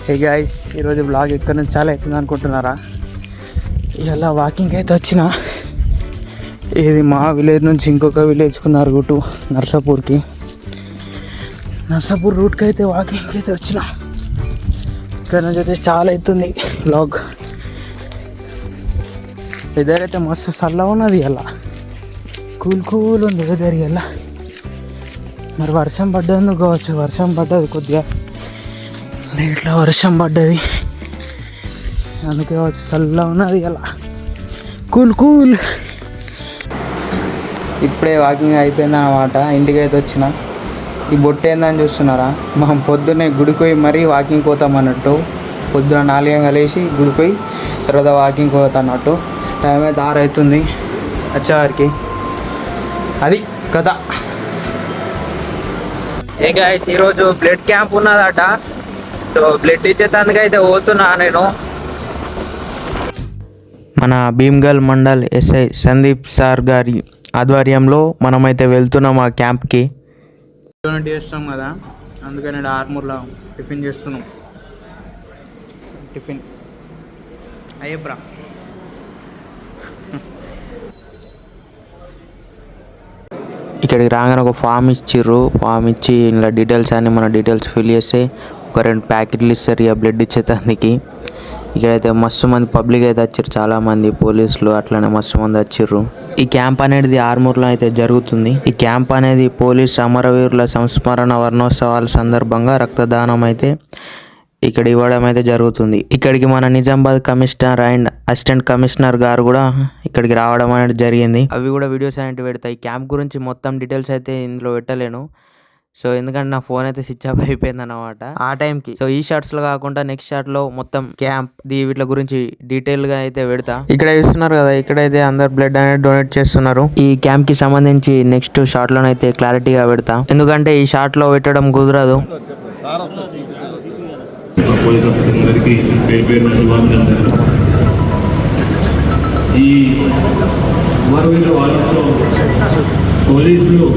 Hey guys, ఈరోజు blog ఎక్కడి నుంచి చాలా అవుతుంది అనుకుంటున్నారా? ఇలా వాకింగ్ అయితే వచ్చిన. ఇది మా విలేజ్ నుంచి ఇంకొక విలేజ్కు రూటు నర్సాపూర్కి. నర్సాపూర్ రూట్కి అయితే వాకింగ్కి అయితే వచ్చిన. ఇక్కడ నుంచి అయితే చాలా అవుతుంది బ్లాగ్. వెదర్ అయితే మస్తు చల్లగా ఉన్నది. ఇలా కూల్ ఉంది వెదర్. ఇలా మరి వర్షం పడ్డది కావచ్చు. వర్షం పడ్డది కొద్దిగా ఇట్లా వర్షం పడ్డది, అందుకే వచ్చి చల్లగా ఉన్నది. అలా కూల్. ఇప్పుడే వాకింగ్ అయిపోయింది అన్నమాట. ఇంటికి అయితే వచ్చిన. ఈ బొట్టు ఏందని చూస్తున్నారా? మనం పొద్దున్నే గుడికి పోయి మరీ వాకింగ్ పోతాం అన్నట్టు. పొద్దున 4 గంటలేసి గుడికి పోయి తర్వాత వాకింగ్ పోతాం అన్నట్టు. టైం అయితే 6 అవుతుంది వచ్చేవారికి. అది కథ. ఏ గైస్, ఈరోజు బ్లడ్ క్యాంప్ ఉన్నదట. సో బ్లడ్ ఇచ్చేదానికి అయితే పోతున్నా నేను. మన భీమ్గల్ మండల్ ఎస్ఐ సందీప్ సార్ గారి ఆధ్వర్యంలో మనమైతే వెళ్తున్నాం ఆ క్యాంప్కి. డొనేట్ చేస్తాం కదా, అందుకని ఆర్మూర్లో టిఫిన్ చేస్తున్నాం. టిఫిన్ అయ్యబ్రా. ఇక్కడికి రాగానే ఒక ఫామ్ ఇచ్చిర్రు. ఫామ్ ఇచ్చి ఇలా డీటెయిల్స్ అన్నీ మన డీటెయిల్స్ ఫిల్ చేస్తే ఒక 2 ప్యాకెట్లు ఇస్తారు ఇక బ్లడ్ ఇచ్చేదానికి. ఇక్కడైతే మస్తు మంది పబ్లిక్ అయితే వచ్చారు, చాలామంది పోలీసులు అట్లనే మస్తు మంది వచ్చారు. ఈ క్యాంప్ అనేది ఆర్మూర్లో అయితే జరుగుతుంది. ఈ క్యాంప్ అనేది పోలీస్ అమరవీరుల సంస్మరణ వర్ణోత్సవాల సందర్భంగా రక్తదానం అయితే ఇక్కడ ఇవ్వడం అయితే జరుగుతుంది. ఇక్కడికి మన Nizamabad commissioner and assistant commissioner గారు కూడా ఇక్కడికి రావడం అనేది జరిగింది. అవి కూడా వీడియోస్ అనేవి పెడతాయి. క్యాంప్ గురించి మొత్తం డీటెయిల్స్ అయితే ఇందులో పెట్టలేను, సో ఎందుకంటే నా ఫోన్ అయితే స్విచ్ ఆఫ్ అయిపోయింది అన్నమాట ఆ టైంకి. సో ఈ షార్ట్స్లో కాకుండా నెక్స్ట్ షార్ట్లో మొత్తం క్యాంప్ వీటి గురించి డీటెయిల్గా అయితే పెడతా. ఇక్కడ చూస్తున్నారు కదా, ఇక్కడైతే అందరు బ్లడ్ అనేది డొనేట్ చేస్తున్నారు. ఈ క్యాంప్ కి సంబంధించి నెక్స్ట్ షార్ట్ లోనైతే క్లారిటీగా పెడతా, ఎందుకంటే ఈ షార్ట్ లో పెట్టడం కుదరదు. ఈ పోలీసులు